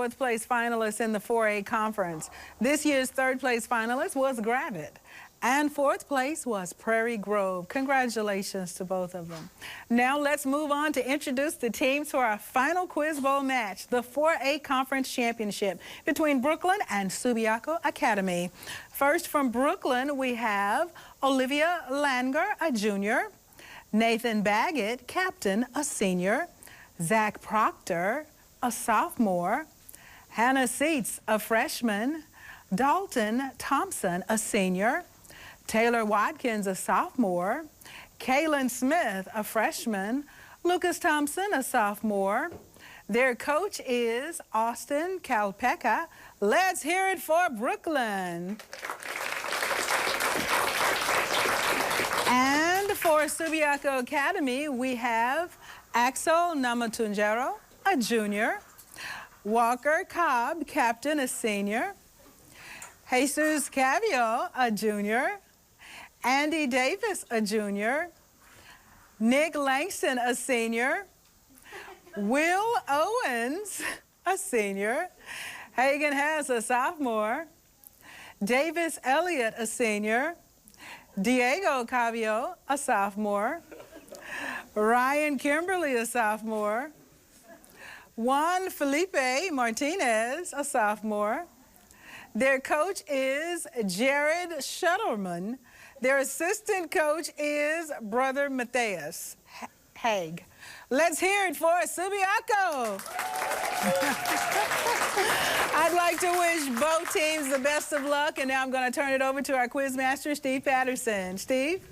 fourth place finalists in the 4A conference. This year's third place finalist was Gravette, and fourth place was Prairie Grove. Congratulations to both of them. Now let's move on to introduce the teams for our final Quiz Bowl match, the 4A Conference Championship between Brookland and Subiaco Academy. First from Brookland, we have Olivia Langer, a junior, Nathan Baggett, captain, a senior, Zach Proctor, a sophomore, Hannah Seitz, a freshman, Dalton Thompson, a senior, Taylor Watkins, a sophomore, Kaylin Smith, a freshman, Lucas Thompson, a sophomore. Their coach is Austin Kalpeka. Let's hear it for Brookland. And for Subiaco Academy, we have Axel Namatunjero, a junior, Walker Cobb, captain, a senior, Jesus Cavio, a junior, Andy Davis, a junior, Nick Langston, a senior, Will Owens, a senior, Hagen Hess, a sophomore, Davis Elliott, a senior, Diego Cavio, a sophomore, Ryan Kimberly, a sophomore, Juan Felipe Martinez, a sophomore. Their coach is Jared Shutterman. Their assistant coach is Brother Matthias Haig. Let's hear it for Subiaco. I'd like to wish both teams the best of luck, and now I'm going to turn it over to our quiz master, Steve Patterson. Steve?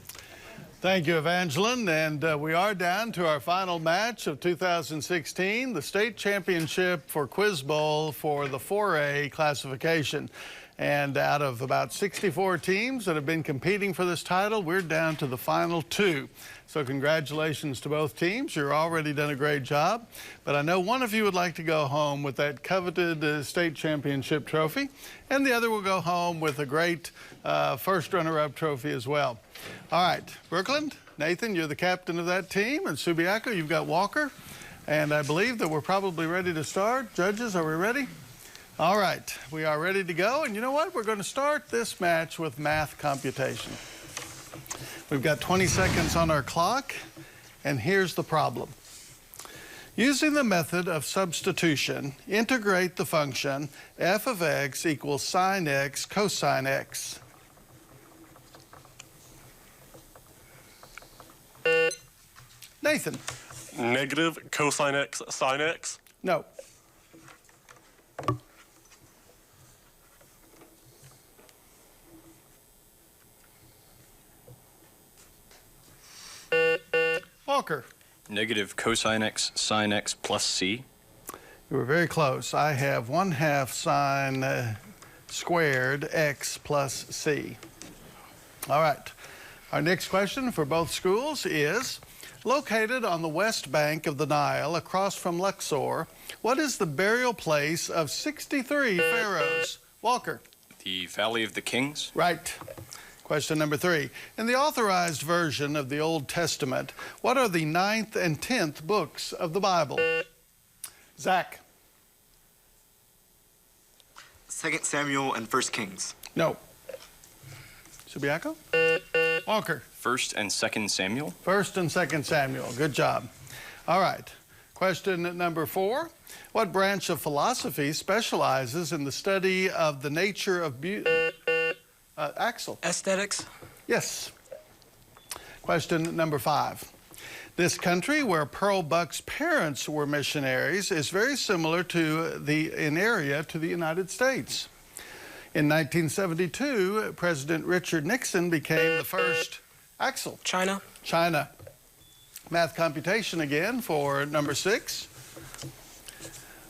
Thank you, Evangeline, and we are down to our final match of 2016, the state championship for Quiz Bowl for the 4A classification. And out of about 64 teams that have been competing for this title, we're down to the final 2. So congratulations to both teams. You've already done a great job. But I know one of you would like to go home with that coveted state championship trophy, and the other will go home with a great first runner-up trophy as well. All right, Brookland, Nathan, you're the captain of that team, and Subiaco, you've got Walker. And I believe that we're probably ready to start. Judges, are we ready? All right, we are ready to go, and you know what? We're going to start this match with math computation. We've got 20 seconds on our clock, and here's the problem. Using the method of substitution, integrate the function f of x equals sine x cosine x. Nathan. Negative cosine x sine x? No. Walker. Negative cosine x sine x plus c. You were very close. I have 1/2 sine squared x plus c. All right. Our next question for both schools is, located on the west bank of the Nile across from Luxor, what is the burial place of 63 pharaohs? Walker. The Valley of the Kings. Right. Question number 3. In the authorized version of the Old Testament, what are the 9th and 10th books of the Bible? Zach. 2 Samuel and 1 Kings. No. Subiaco? Walker. 1 and 2 Samuel. 1 and 2 Samuel. Good job. All right. Question number 4. What branch of philosophy specializes in the study of the nature of beauty? Axel. Aesthetics. Yes. Question number 5. This country where Pearl Buck's parents were missionaries is very similar to in area to the United States. In 1972, President Richard Nixon became the first. Axel. China. China. Math computation again for number 6.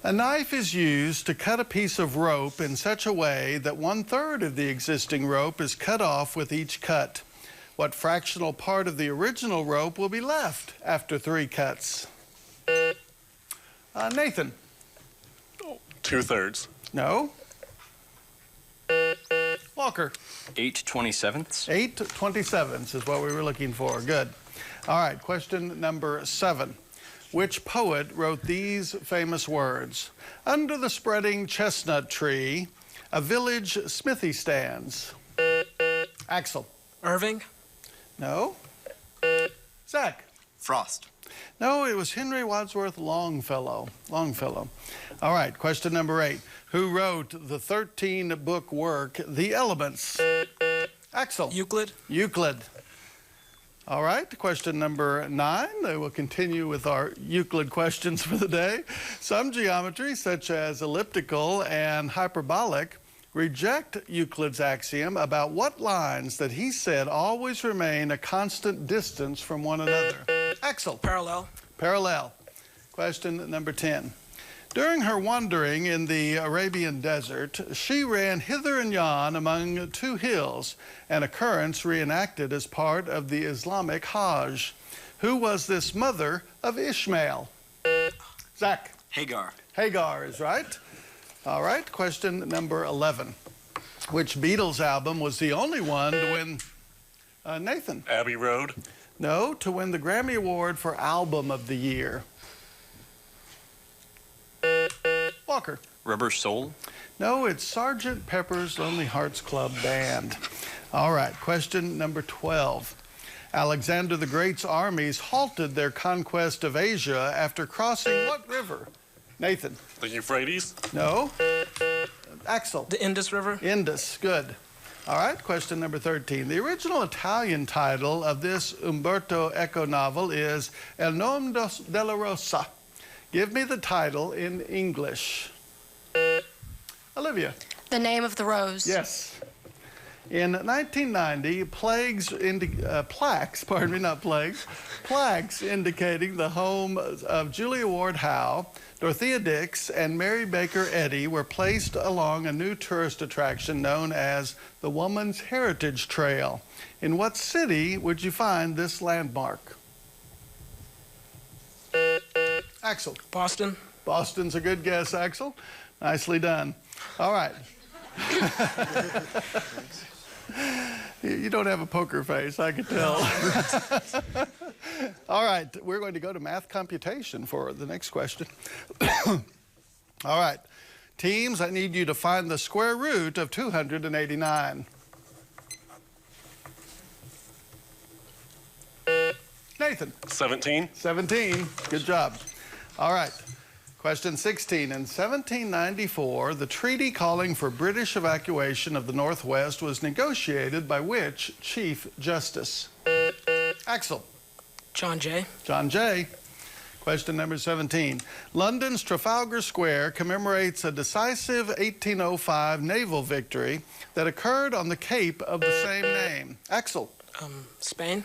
A knife is used to cut a piece of rope in such a way that 1/3 of the existing rope is cut off with each cut. What fractional part of the original rope will be left after 3 cuts? Nathan. 2/3. No. Walker. 8/27. 8/27 is what we were looking for. Good. All right, question number 7. which poet wrote these famous words? Under the spreading chestnut tree, a village smithy stands. Axel. Irving? No. Zach. Frost. No, it was Henry Wadsworth Longfellow. Longfellow. All right, question number 8. Who wrote the 13-book work, The Elements? Axel. Euclid? Euclid. All right, question number 9. We'll continue with our Euclid questions for the day. Some geometries, such as elliptical and hyperbolic, reject Euclid's axiom about what lines that he said always remain a constant distance from one another. Axel. Parallel. Parallel. Question number 10. During her wandering in the Arabian desert, she ran hither and yon among 2 hills, an occurrence reenacted as part of the Islamic Hajj. Who was this mother of Ishmael? Zach. Hagar. Hagar is right. All right, question number 11. Which Beatles album was the only one to win, Nathan? Abbey Road. No, to win the Grammy Award for Album of the Year. Walker. Rubber Soul. No, it's Sgt. Pepper's Lonely Hearts Club Band. All right, question number 12. Alexander the Great's armies halted their conquest of Asia after crossing what river? Nathan. The Euphrates. No. Axel. The Indus River? Indus, good. All right, question number 13. The original Italian title of this Umberto Eco novel is El Nome della Rosa. Give me the title in English. Olivia. The Name of the Rose. Yes. In 1990, plaques indicating the home of Julia Ward Howe, Dorothea Dix, and Mary Baker Eddy were placed along a new tourist attraction known as the Woman's Heritage Trail. In what city would you find this landmark? Axel. Boston. Boston's a good guess, Axel. Nicely done. All right. You don't have a poker face, I could tell. All right, we're going to go to math computation for the next question. All right, teams, I need you to find the square root of 289. Nathan. 17. 17, good job. All right. Question 16. In 1794, the treaty calling for British evacuation of the Northwest was negotiated by which Chief Justice? Axel. John Jay. John Jay. Question number 17. London's Trafalgar Square commemorates a decisive 1805 naval victory that occurred on the Cape of the same name. Axel. Spain.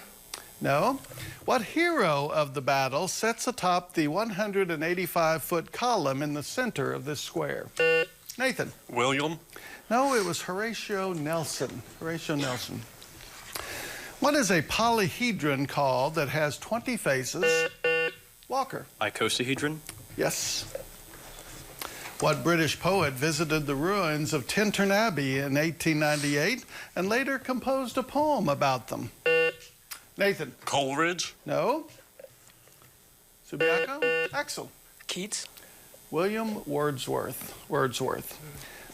No. What hero of the battle sits atop the 185-foot column in the center of this square? Nathan. William. No, it was Horatio Nelson. Horatio Nelson. What is a polyhedron called that has 20 faces? Walker. Icosahedron. Yes. What British poet visited the ruins of Tintern Abbey in 1898 and later composed a poem about them? Nathan. Coleridge. No. Subiaco. Axel. Keats. William Wordsworth. Wordsworth.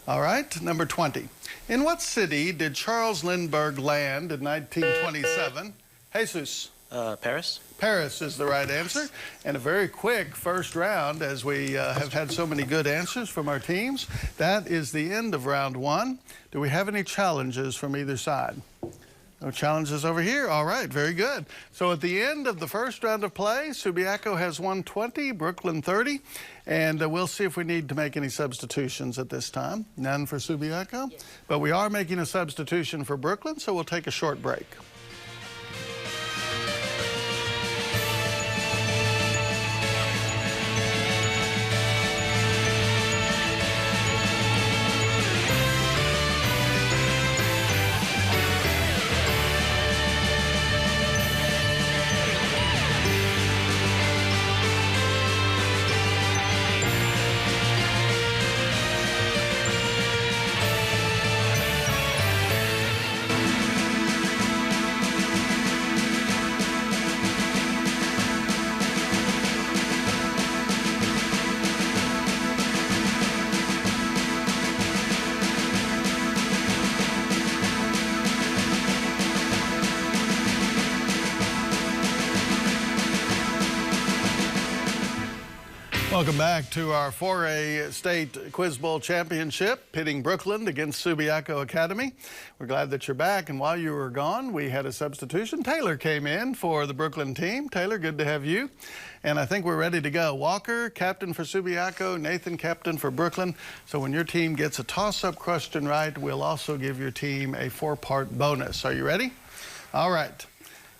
All right, number 20. In what city did Charles Lindbergh land in 1927? Jesus. Paris. Paris is the right answer. And a very quick first round, as we have had so many good answers from our teams. That is the end of round 1. Do we have any challenges from either side? No challenges over here. All right, very good. So at the end of the first round of play, Subiaco has 120, Brookland 30, and we'll see if we need to make any substitutions at this time. None for Subiaco, yes. But we are making a substitution for Brookland, so we'll take a short break. Welcome back to our 4A State Quiz Bowl Championship, pitting Brookland against Subiaco Academy. We're glad that you're back, and while you were gone, we had a substitution. Taylor came in for the Brookland team. Taylor, good to have you. And I think we're ready to go. Walker, captain for Subiaco, Nathan, captain for Brookland. So when your team gets a toss-up question right, we'll also give your team a 4-part bonus. Are you ready? All right.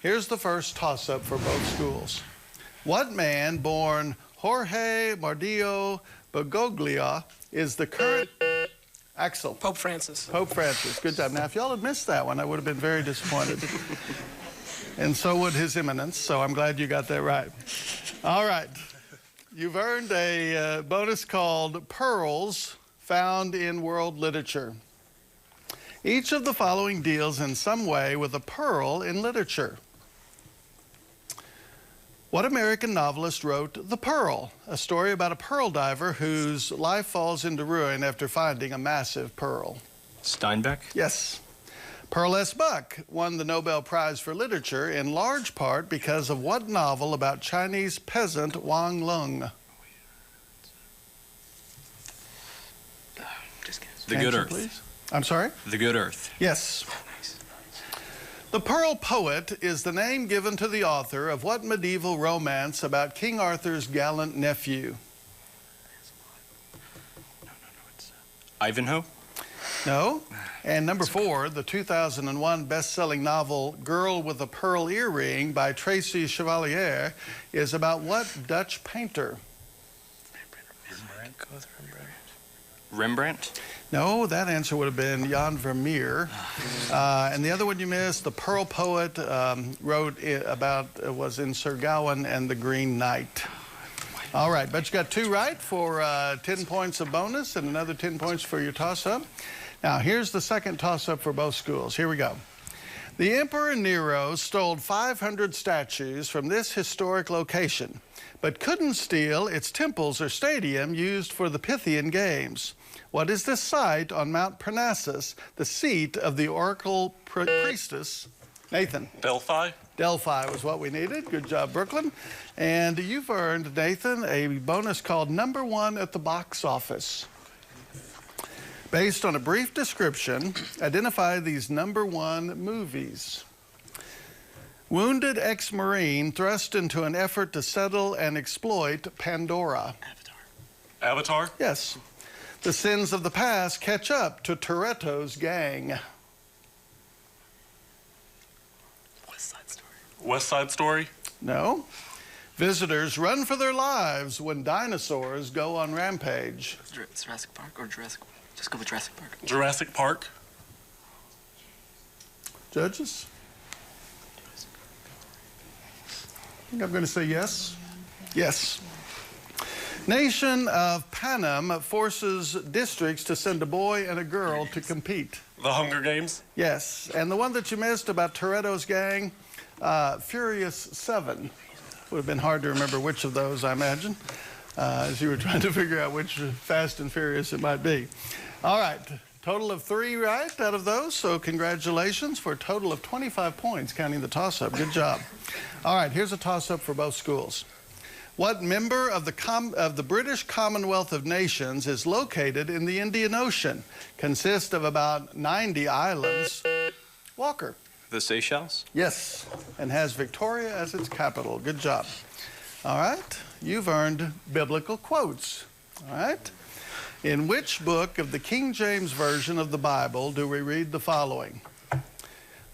Here's the first toss-up for both schools. What man born Jorge Mardillo Bergoglio is the current... Axel. Pope Francis. Pope Francis. Good job. Now, if y'all had missed that one, I would have been very disappointed. And so would His Eminence, so I'm glad you got that right. All right. You've earned a bonus called Pearls, found in world literature. Each of the following deals in some way with a pearl in literature. What American novelist wrote The Pearl, a story about a pearl diver whose life falls into ruin after finding a massive pearl? Steinbeck? Yes. Pearl S. Buck won the Nobel Prize for Literature in large part because of what novel about Chinese peasant Wang Lung? The Good Answer, Earth. Please. I'm sorry? The Good Earth. Yes. The Pearl Poet is the name given to the author of what medieval romance about King Arthur's gallant nephew? Ivanhoe? No. And number 4, the 2001 best-selling novel Girl with a Pearl Earring by Tracy Chevalier is about what Dutch painter? Rembrandt? No, that answer would have been Jan Vermeer. And the other one you missed, the Pearl Poet was in Sir Gawain and the Green Knight. All right, but you got 2 right for 10 points of bonus and another 10 points for your toss-up. Now, here's the second toss-up for both schools. Here we go. The Emperor Nero stole 500 statues from this historic location, but couldn't steal its temples or stadium used for the Pythian Games. What is this site on Mount Parnassus, the seat of the oracle priestess? Nathan. Delphi. Delphi was what we needed. Good job, Brookland. And you've earned, Nathan, a bonus called Number 1 at the box office. Based on a brief description, identify these number 1 movies. Wounded ex-Marine thrust into an effort to settle and exploit Pandora. Avatar. Yes. The sins of the past catch up to Toretto's gang. West Side Story. No. Visitors run for their lives when dinosaurs go on rampage. Jurassic Park or Jurassic? Just go with Jurassic Park. Jurassic Park. Judges? I think I'm going to say yes. Yes. Nation of Panem forces districts to send a boy and a girl to compete. The Hunger Games. Yes. And the one that you missed about Toretto's gang, Furious 7. Would have been hard to remember which of those, I imagine, as you were trying to figure out which Fast and Furious it might be. All right. Total of 3 right out of those, so congratulations for a total of 25 points, counting the toss-up. Good job. All right, here's a toss-up for both schools. What member of the British Commonwealth of Nations is located in the Indian Ocean? Consists of about 90 islands. Walker. The Seychelles? Yes, and has Victoria as its capital. Good job. All right, you've earned biblical quotes. All right. In which book of the King James Version of the Bible do we read the following?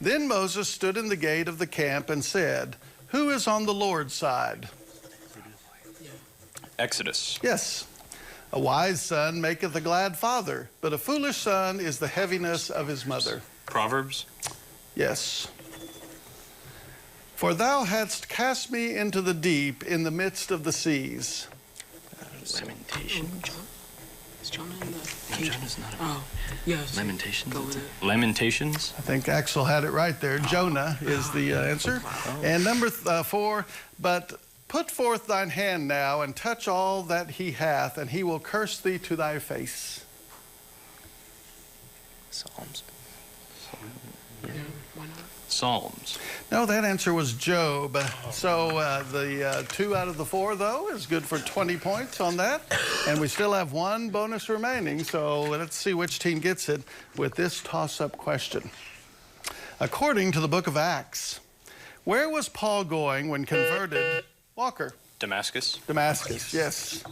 Then Moses stood in the gate of the camp and said, "Who is on the Lord's side?" Exodus. Yes. A wise son maketh a glad father, but a foolish son is the heaviness of his mother. Proverbs. Yes. For thou hadst cast me into the deep in the midst of the seas. Lamentation. Is Jonah in the... No, Jonah's not. Oh, yes. Lamentations. Go with it. Lamentations. I think Axel had it right there. Jonah is the answer. And number 4, but put forth thine hand now and touch all that he hath, and he will curse thee to thy face. Psalms. Yeah, why not? Psalms. No, that answer was Job. So the 2 out of the 4, though, is good for 20 points on that. And we still have 1 bonus remaining, so let's see which team gets it with this toss-up question. According to the book of Acts, where was Paul going when converted? Walker. Damascus. Damascus, yes.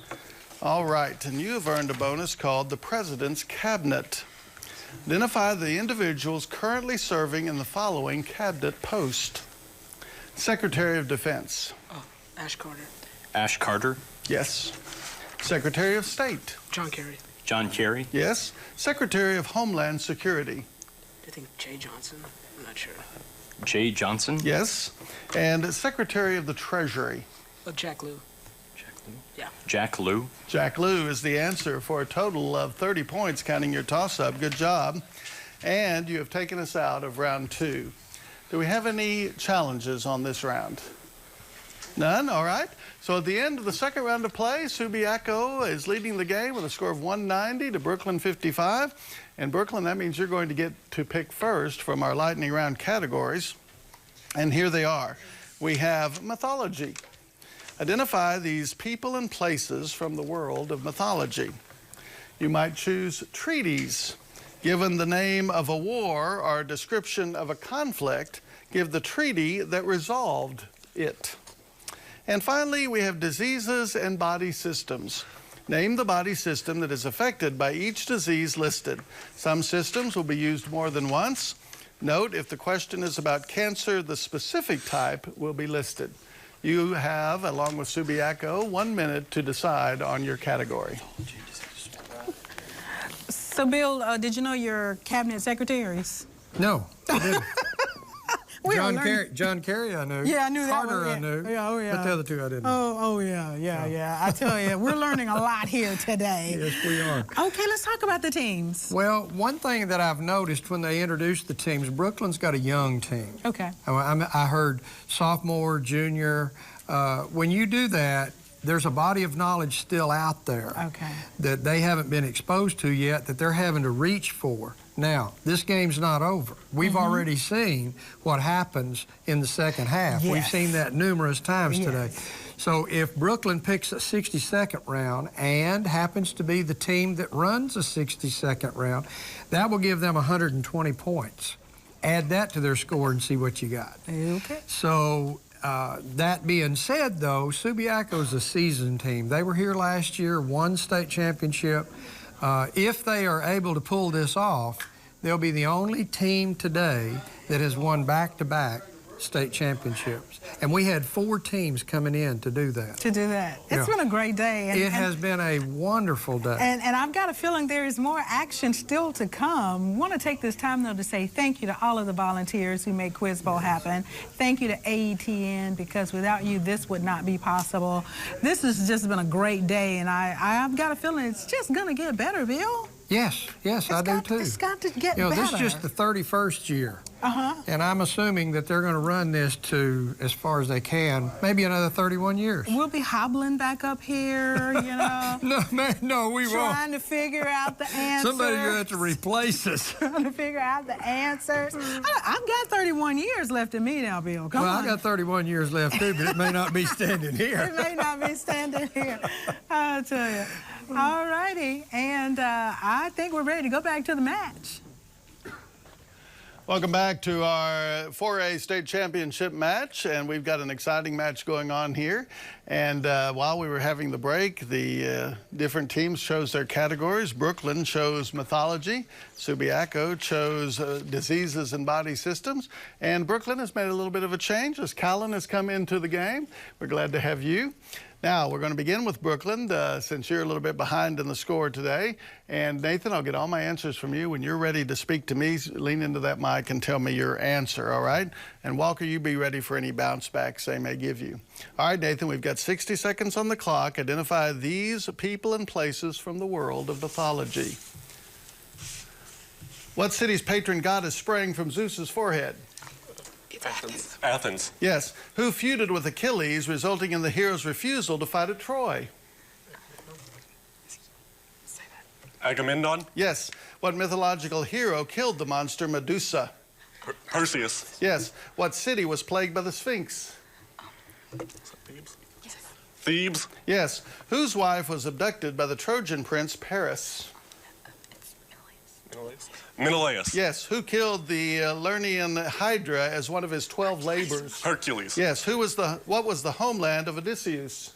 All right, and you have earned a bonus called the President's Cabinet. Identify the individuals currently serving in the following cabinet post. Secretary of Defense. Oh, Ash Carter. Ash Carter. Yes. Secretary of State. John Kerry. John Kerry. Yes. Secretary of Homeland Security. I think Jay Johnson. I'm not sure. Jay Johnson. Yes. And Secretary of the Treasury. Jack Lew. Yeah. Jack Lew. Jack Lew is the answer for a total of 30 points, counting your toss-up. Good job. And you have taken us out of round 2. Do we have any challenges on this round? None? All right. So at the end of the second round of play, Subiaco is leading the game with a score of 190 to Brookland 55. And Brookland, that means you're going to get to pick first from our lightning round categories. And here they are. We have mythology. Identify these people and places from the world of mythology. You might choose treaties. Given the name of a war or a description of a conflict, give the treaty that resolved it. And finally, we have diseases and body systems. Name the body system that is affected by each disease listed. Some systems will be used more than once. Note, if the question is about cancer, the specific type will be listed. You have, along with Subiaco, 1 minute to decide on your category. So, Bill, did you know your cabinet secretaries? No, I didn't. We John Kerry, I knew. Yeah, I knew that Carter, one. Yeah. I knew. Yeah, oh, yeah. But the other 2, I didn't know. Oh, yeah. I tell you, we're learning a lot here today. Yes, we are. Okay, let's talk about the teams. Well, one thing that I've noticed when they introduced the teams, Brookland's got a young team. Okay. I heard sophomore, junior. When you do that, there's a body of knowledge still out there that they haven't been exposed to yet that they're having to reach for. Now, this game's not over. We've already seen what happens in the second half. Yes. We've seen that numerous times today. So if Brookland picks a 60-second round and happens to be the team that runs a 60-second round, that will give them 120 points. Add that to their score and see what you got. Okay. So that being said, though, Subiaco's a seasoned team. They were here last year, won state championship. If they are able to pull this off, they'll be the only team today that has won back-to-back state championships. And we had 4 teams coming in to do that. It's been a great day. It has been a wonderful day. And I've got a feeling there is more action still to come. I want to take this time, though, to say thank you to all of the volunteers who make Quiz Bowl happen. Thank you to AETN, because without you, this would not be possible. This has just been a great day, and I've got a feeling it's just going to get better, Bill. Yes, I do too. It's got to get better. This is just the 31st year. And I'm assuming that they're going to run this to, as far as they can, maybe another 31 years. We'll be hobbling back up here, you know. No, we won't. Trying to figure out the answers. Somebody's going to have to replace us. Trying to figure out the answers. I've got 31 years left in me now, Bill. Come on. I got 31 years left too, but it may not be standing here. It may not be standing here. I'll tell you. All righty, and I think we're ready to go back to the match. Welcome back to our 4A state championship match, and we've got an exciting match going on here. And while we were having the break, the different teams chose their categories. Brookland chose mythology. Subiaco chose diseases and body systems. And Brookland has made a little bit of a change as Colin has come into the game. We're glad to have you. Now, we're going to begin with Brookland, since you're a little bit behind in the score today. And Nathan, I'll get all my answers from you. When you're ready to speak to me, lean into that mic and tell me your answer, all right? And Walker, you be ready for any bounce backs they may give you. All right, Nathan, we've got 60 seconds on the clock. Identify these people and places from the world of mythology. What city's patron goddess sprang from Zeus's forehead? Athens. Yes. Who feuded with Achilles, resulting in the hero's refusal to fight at Troy? Agamemnon. Yes. What mythological hero killed the monster Medusa? Perseus. Yes. What city was plagued by the Sphinx? Thebes. Yes. Whose wife was abducted by the Trojan prince Paris? Menelaus. Yes. Who killed the Lernaean Hydra as one of his 12 labors? Hercules. Yes. What was the homeland of Odysseus?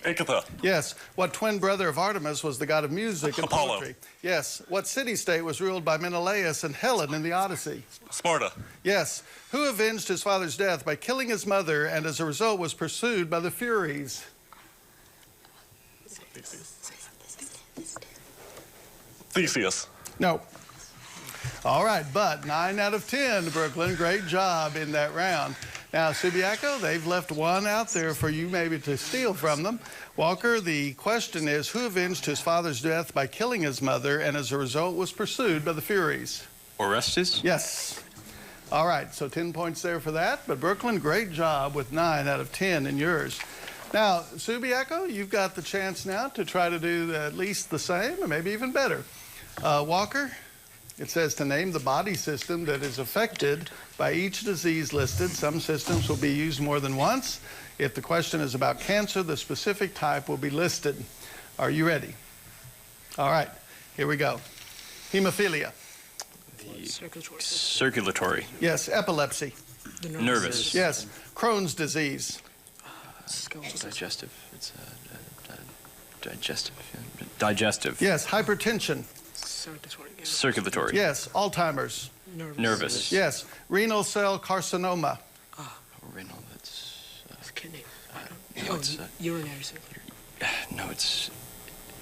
Ithaca. Yes. What twin brother of Artemis was the god of music and Apollo. poetry? Yes. What city-state was ruled by Menelaus and Helen in the Odyssey? Sparta. Yes. Who avenged his father's death by killing his mother and as a result was pursued by the Furies? Theseus. No. All right, but 9 out of 10, Brookland. Great job in that round. Now, Subiaco, they've left one out there for you maybe to steal from them. Walker, the question is, who avenged his father's death by killing his mother and as a result was pursued by the Furies? Orestes? Yes. All right, so 10 points there for that. But Brookland, great job with 9 out of 10 in yours. Now, Subiaco, you've got the chance now to try to do at least the same or maybe even better. Walker, it says to name the body system that is affected by each disease listed. Some systems will be used more than once. If the question is about cancer, the specific type will be listed. Are you ready? All right, here we go. Hemophilia. Circulatory. Yes. Epilepsy. Nervous. Yes. Crohn's disease. Digestive. It's digestive. Yeah. Digestive. Yes. Hypertension. Circulatory. Yes. Alzheimer's. Nervous. Yes. Renal cell carcinoma. Renal. That's. Kidney. It's, Urinary circulatory. No, it's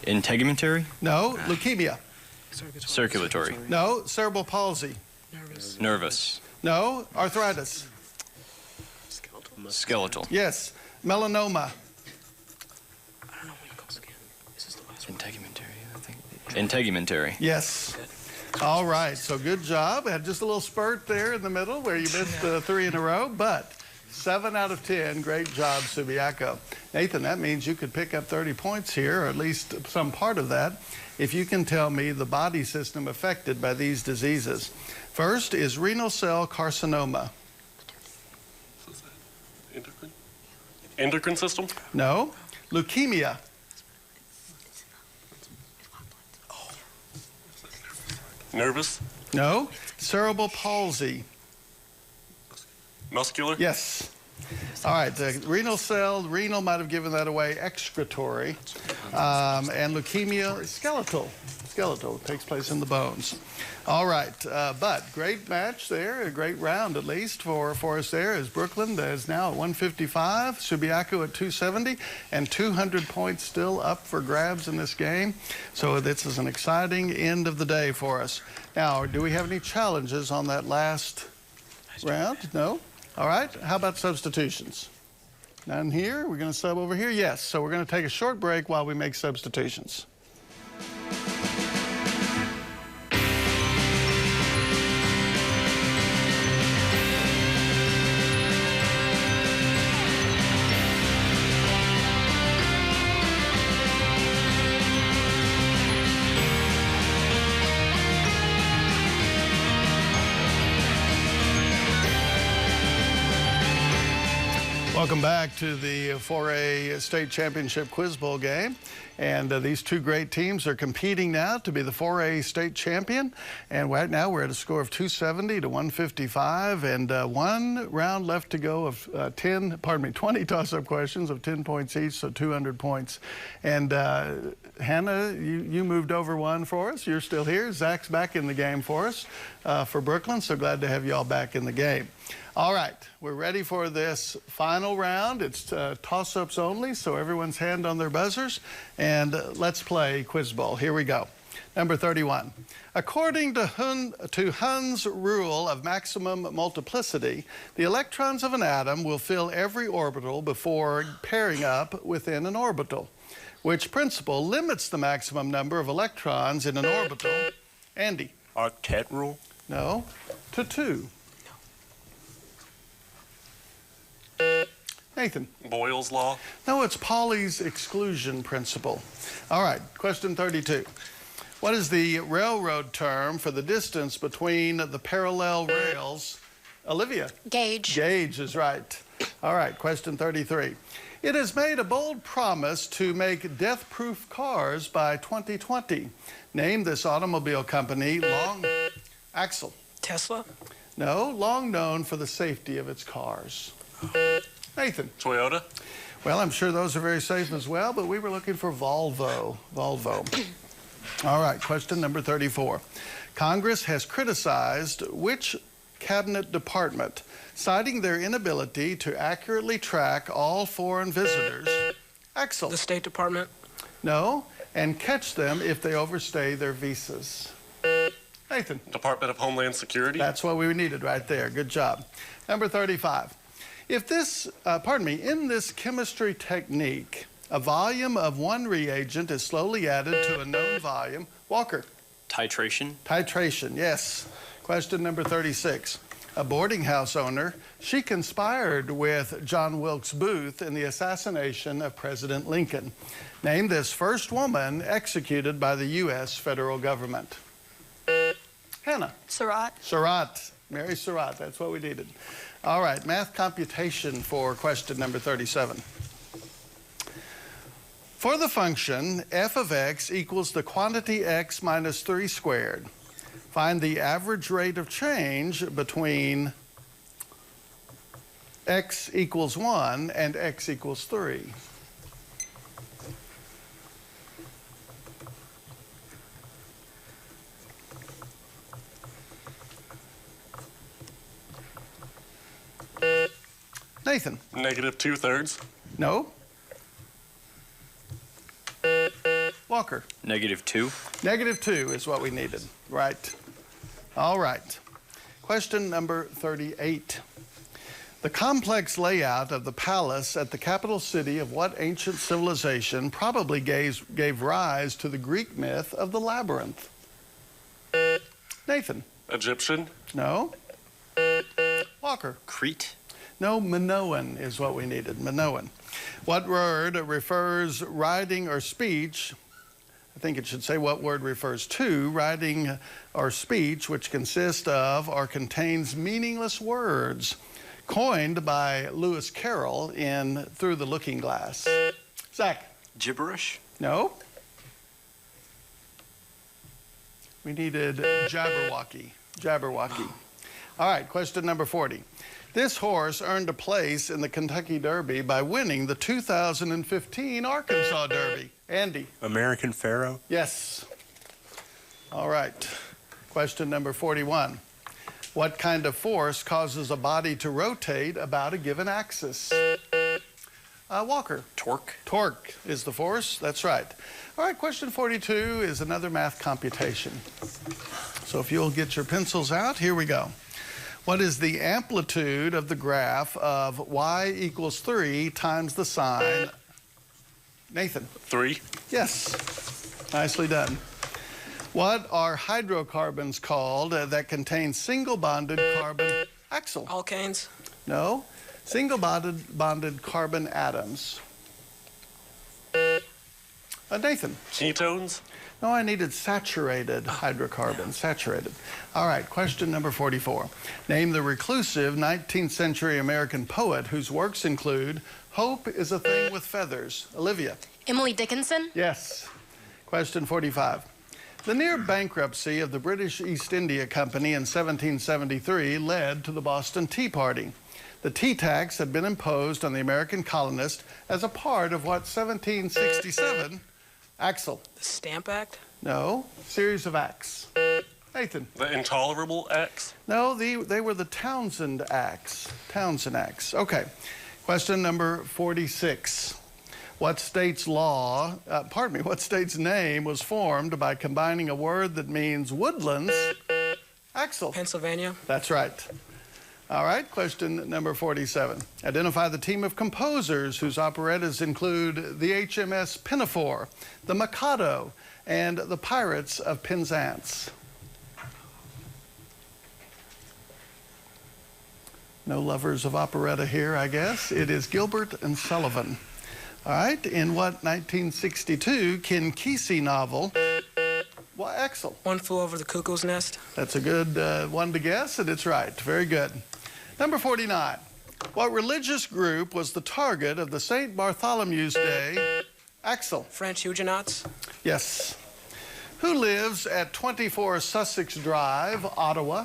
integumentary. No. Leukemia. Circulatory. No. Cerebral palsy. Nervous. No. Arthritis. Skeletal. Yes. Melanoma. I don't know what it goes again. This is the last one. Integumentary, I think. Integumentary. Yes. All right. So good job. Had just a little spurt there in the middle where you missed 3 in a row, but 7 out of 10. Great job, Subiaco. Nathan, that means you could pick up 30 points here, or at least some part of that, if you can tell me the body system affected by these diseases. First is renal cell carcinoma. Endocrine system. No. Leukemia. Nervous. No. Cerebral palsy. Muscular. Yes. All right, the renal might have given that away, excretory, and leukemia, skeletal, takes place in the bones. All right, but great match there, a great round at least for us there, as Brookland is now at 155, Subiaco at 270, and 200 points still up for grabs in this game. So this is an exciting end of the day for us. Now, do we have any challenges on that last round? No? All right, how about substitutions? None here. We're going to sub over here? Yes. So we're going to take a short break while we make substitutions. Welcome back to the 4A State Championship Quiz Bowl game. And these two great teams are competing now to be the 4A State Champion. And right now we're at a score of 270 to 155 and one round left to go of 20 toss-up questions of 10 points each, so 200 points. And Hannah, you moved over one for us. You're still here. Zach's back in the game for us for Brookland, so glad to have you all back in the game. All right, we're ready for this final round. It's toss-ups only, so everyone's hand on their buzzers. And let's play Quiz Bowl. Here we go. Number 31. According to Hund's rule of maximum multiplicity, the electrons of an atom will fill every orbital before pairing up within an orbital. Which principle limits the maximum number of electrons in an orbital? Andy? Octet rule. No. To 2. Nathan? Boyle's law. No, it's Pauli's exclusion principle. All right, question 32. What is the railroad term for the distance between the parallel rails? Olivia? Gauge. Gauge is right. All right, question 33. It has made a bold promise to make death-proof cars by 2020. Name this automobile company Axel. Tesla? No, long known for the safety of its cars. Nathan? Toyota? Well, I'm sure those are very safe as well, but we were looking for Volvo. All right, question number 34. Congress has criticized which cabinet department, citing their inability to accurately track all foreign visitors? Axel? The State Department? No, and catch them if they overstay their visas. Nathan? Department of Homeland Security? That's what we needed right there. Good job. Number 35. If this, in this chemistry technique, a volume of one reagent is slowly added to a known volume. Walker? Titration. Titration, yes. Question number 36. A boarding house owner, she conspired with John Wilkes Booth in the assassination of President Lincoln. Name this first woman executed by the U.S. federal government. Hannah? Surratt. Surratt. Mary Surratt, that's what we needed. All right, math computation for question number 37. For the function f of x equals the quantity x minus 3 squared, find the average rate of change between x equals 1 and x equals 3. Nathan? Negative 2/3. No. Walker? Negative 2. Negative 2 is what we needed. Right. All right. Question number 38. The complex layout of the palace at the capital city of what ancient civilization probably gave rise to the Greek myth of the labyrinth? Nathan? Egyptian? No. Walker? Crete. No, Minoan is what we needed. Minoan. What word refers writing or speech? I think it should say what word refers to writing or speech which consists of or contains meaningless words, coined by Lewis Carroll in Through the Looking Glass. Zach? Gibberish. No. We needed Jabberwocky. Jabberwocky. All right, question number 40. This horse earned a place in the Kentucky Derby by winning the 2015 Arkansas Derby. Andy? American Pharaoh? Yes. All right. Question number 41. What kind of force causes a body to rotate about a given axis? Walker? Torque. Torque is the force. That's right. All right, question 42 is another math computation. So if you'll get your pencils out, here we go. What is the amplitude of the graph of y equals 3 times the sine? Nathan? 3. Yes. Nicely done. What are hydrocarbons called that contain single-bonded carbon? Axel? Alkanes? No. Single-bonded carbon atoms. Nathan? Ketones? No, I needed saturated hydrocarbons. Saturated. All right, question number 44. Name the reclusive 19th century American poet whose works include Hope is a Thing with Feathers. Olivia? Emily Dickinson. Yes. Question 45. The near bankruptcy of the British East India Company in 1773 led to the Boston Tea Party. The tea tax had been imposed on the American colonists as a part of what 1767... Axel? The Stamp Act? No. Series of acts. Nathan? The Intolerable Acts? No, they were the Townsend Acts. Townsend Acts. Okay. Question number 46. What state's what state's name was formed by combining a word that means woodlands? Axel? Pennsylvania? That's right. All right, question number 47. Identify the team of composers whose operettas include the HMS Pinafore, the Mikado, and the Pirates of Penzance. No lovers of operetta here, I guess. It is Gilbert and Sullivan. All right, in what 1962 Ken Kesey novel Well, Axel. One Flew Over the Cuckoo's Nest. That's a good one to guess, and it's right. Very good. Number 49. What religious group was the target of the St. Bartholomew's Day? Axel. French Huguenots. Yes. Who lives at 24 Sussex Drive, Ottawa?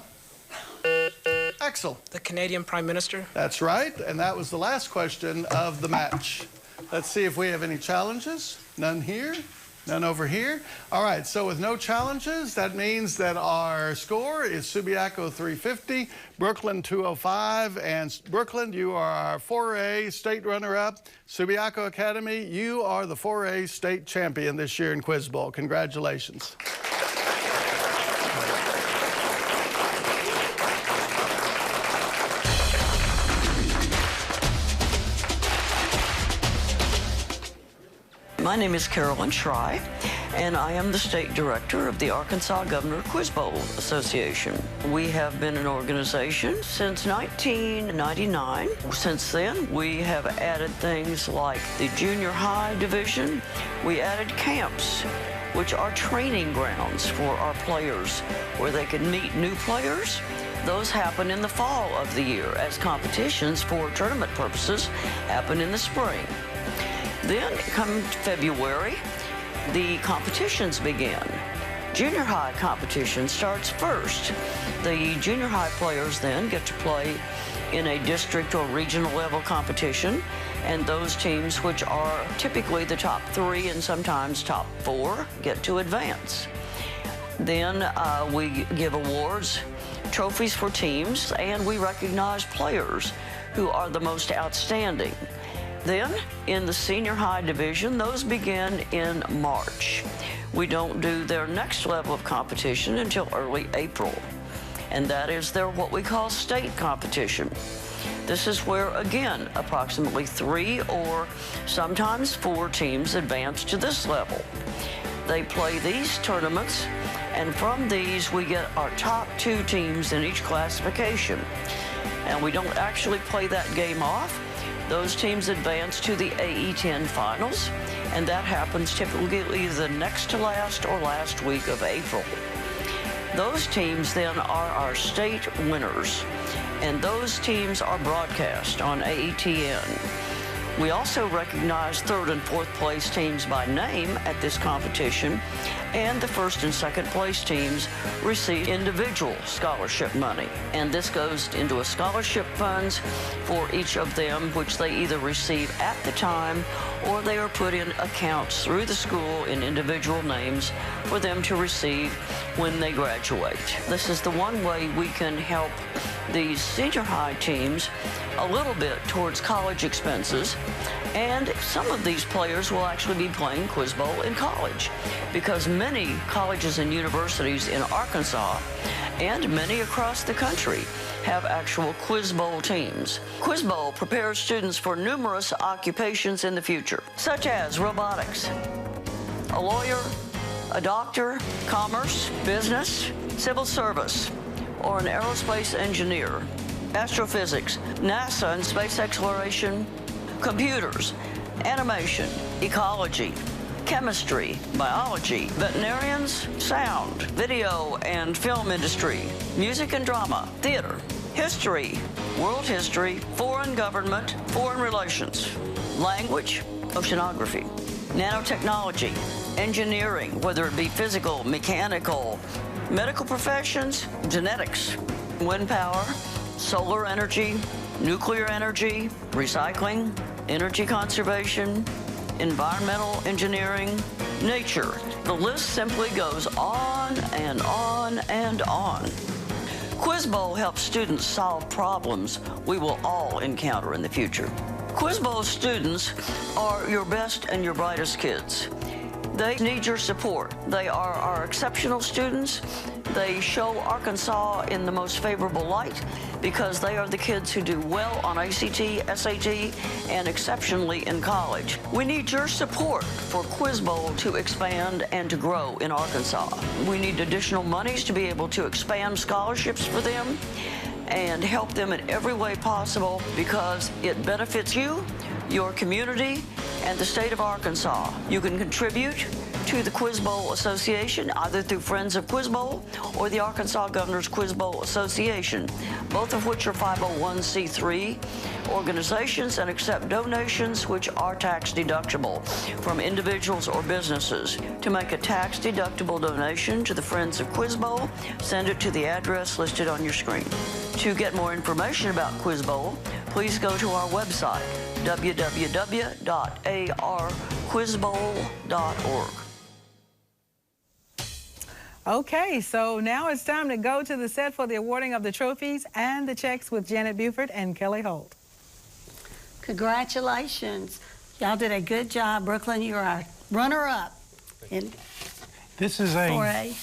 Axel. The Canadian Prime Minister. That's right, and that was the last question of the match. Let's see if we have any challenges. None here, none over here. All right, so with no challenges, that means that our score is Subiaco 350, Brookland 205, and Brookland, you are our 4A state runner-up. Subiaco Academy, you are the 4A state champion this year in Quiz Bowl. Congratulations. My name is Carolyn Schrei, and I am the state director of the Arkansas Governor Quiz Bowl Association. We have been an organization since 1999. Since then, we have added things like the junior high division. We added camps, which are training grounds for our players, where they can meet new players. Those happen in the fall of the year, as competitions for tournament purposes happen in the spring. Then, come February, the competitions begin. Junior high competition starts first. The junior high players then get to play in a district or regional level competition, and those teams, which are typically the top 3 and sometimes top 4, get to advance. Then we give awards, trophies for teams, and we recognize players who are the most outstanding. Then, in the senior high division, those begin in March. We don't do their next level of competition until early April, and that is their what we call state competition. This is where, again, approximately 3 or sometimes 4 teams advance to this level. They play these tournaments, and from these we get our top 2 teams in each classification. And we don't actually play that game off. Those teams advance to the AE10 finals, and that happens typically either next to last or last week of April. Those teams then are our state winners, and those teams are broadcast on AETN. We also recognize 3rd and 4th place teams by name at this competition, and the 1st and 2nd place teams receive individual scholarship money. And this goes into a scholarship funds for each of them, which they either receive at the time or they are put in accounts through the school in individual names for them to receive when they graduate. This is the one way we can help these senior high teams a little bit towards college expenses, and some of these players will actually be playing Quiz Bowl in college, because many colleges and universities in Arkansas and many across the country have actual Quiz Bowl teams. Quiz Bowl prepares students for numerous occupations in the future, such as robotics, a lawyer, a doctor, commerce, business, civil service, or an aerospace engineer, astrophysics, NASA and space exploration, computers, animation, ecology, chemistry, biology, veterinarians, sound, video and film industry, music and drama, theater, history, world history, foreign government, foreign relations, language, oceanography, nanotechnology, engineering, whether it be physical, mechanical, medical professions, genetics, wind power, solar energy, nuclear energy, recycling, energy conservation, environmental engineering, nature. The list simply goes on and on and on. Quiz Bowl helps students solve problems we will all encounter in the future. Quiz Bowl students are your best and your brightest kids. They need your support. They are our exceptional students. They show Arkansas in the most favorable light because they are the kids who do well on ACT, SAT, and exceptionally in college. We need your support for Quiz Bowl to expand and to grow in Arkansas. We need additional monies to be able to expand scholarships for them and help them in every way possible, because it benefits you, your community, and the state of Arkansas. You can contribute to the Quiz Bowl Association, either through Friends of Quiz Bowl or the Arkansas Governors Quiz Bowl Association, both of which are 501c3 organizations and accept donations which are tax deductible from individuals or businesses. To make a tax-deductible donation to the Friends of Quiz Bowl, send it to the address listed on your screen. To get more information about Quiz Bowl, please go to our website, www.arquizbowl.org. Okay, so now it's time to go to the set for the awarding of the trophies and the checks with Janet Buford and Kelly Holt. Congratulations. Y'all did a good job. Brookland, you're our runner-up in This is a 4A.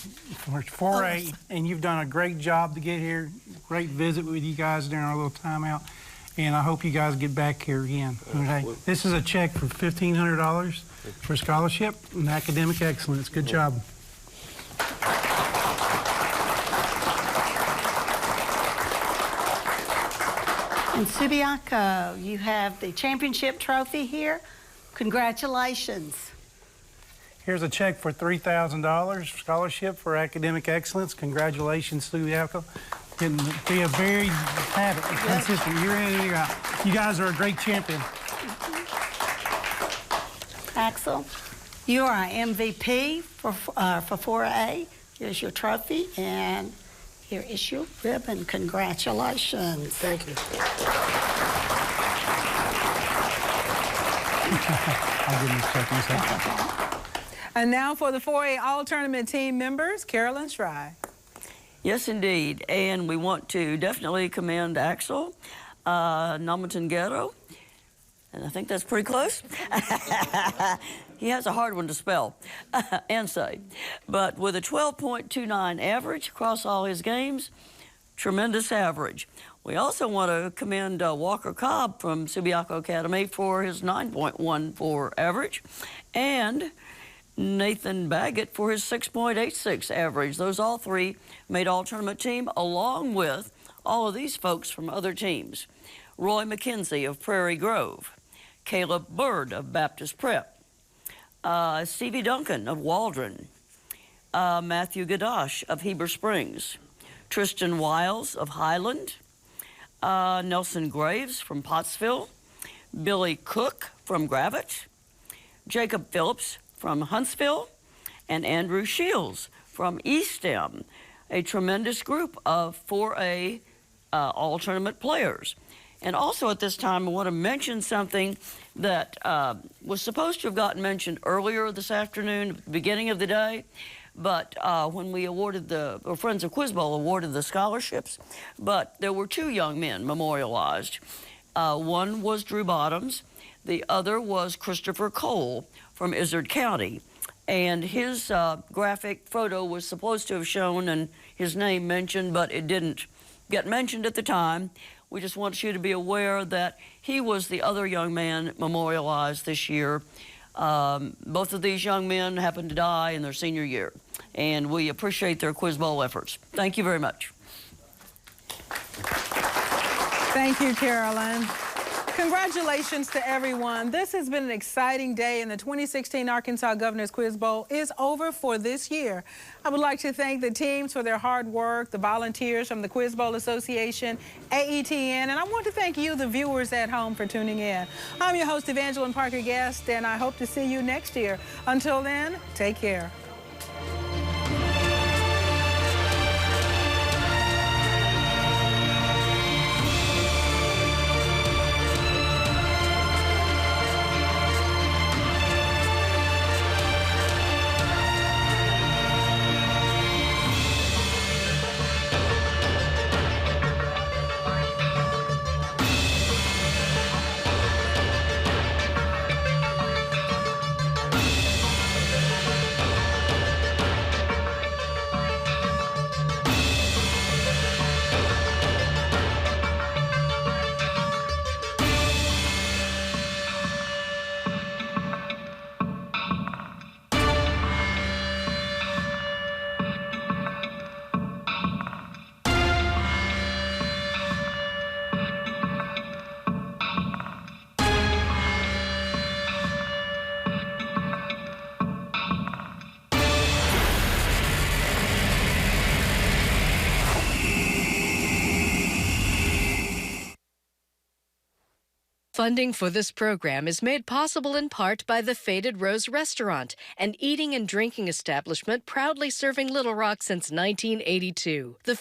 4A, and you've done a great job to get here. Great visit with you guys during our little timeout, and I hope you guys get back here again. Okay. This is a check for $1,500 for scholarship and academic excellence. Good job. In Subiaco, you have the championship trophy here. Congratulations. Here's a check for $3,000 scholarship for academic excellence. Congratulations, Subiaco. Getting to be a very habit, consistent year in and year out. You guys are a great champion. Axel, you are our MVP for 4A. Here's your trophy, and here is your ribbon. Congratulations. Thank you. I'll give you a check in a second. And now for the 4A All-Tournament team members, Carolyn Schry. Yes, indeed. And we want to definitely commend Axel Namatangero. And I think that's pretty close. He has a hard one to spell and say. But with a 12.29 average across all his games, tremendous average. We also want to commend Walker Cobb from Subiaco Academy for his 9.14 average, and Nathan Baggett for his 6.86 average. Those all three made all-tournament team, along with all of these folks from other teams. Roy McKenzie of Prairie Grove, Caleb Bird of Baptist Prep, Stevie Duncan of Waldron, Matthew Gadash of Heber Springs, Tristan Wiles of Highland, Nelson Graves from Pottsville, Billy Cook from Gravett, Jacob Phillips from Huntsville, and Andrew Shields from Eastham, a tremendous group of 4A all-tournament players. And also at this time, I want to mention something that was supposed to have gotten mentioned earlier this afternoon, at the beginning of the day, but when we awarded or Friends of Quiz Bowl awarded the scholarships, but there were two young men memorialized. One was Drew Bottoms, the other was Christopher Cole from Izard County. And his graphic photo was supposed to have shown and his name mentioned, but it didn't get mentioned at the time. We just want you to be aware that he was the other young man memorialized this year. Both of these young men happened to die in their senior year, and we appreciate their Quiz Bowl efforts. Thank you very much. Thank you, Carolyn. Congratulations to everyone. This has been an exciting day, and the 2016 Arkansas Governor's Quiz Bowl is over for this year. I would like to thank the teams for their hard work, the volunteers from the Quiz Bowl Association, AETN, and I want to thank you, the viewers at home, for tuning in. I'm your host, Evangeline Parker Guest, and I hope to see you next year. Until then, take care. Funding for this program is made possible in part by the Faded Rose Restaurant, an eating and drinking establishment proudly serving Little Rock since 1982. The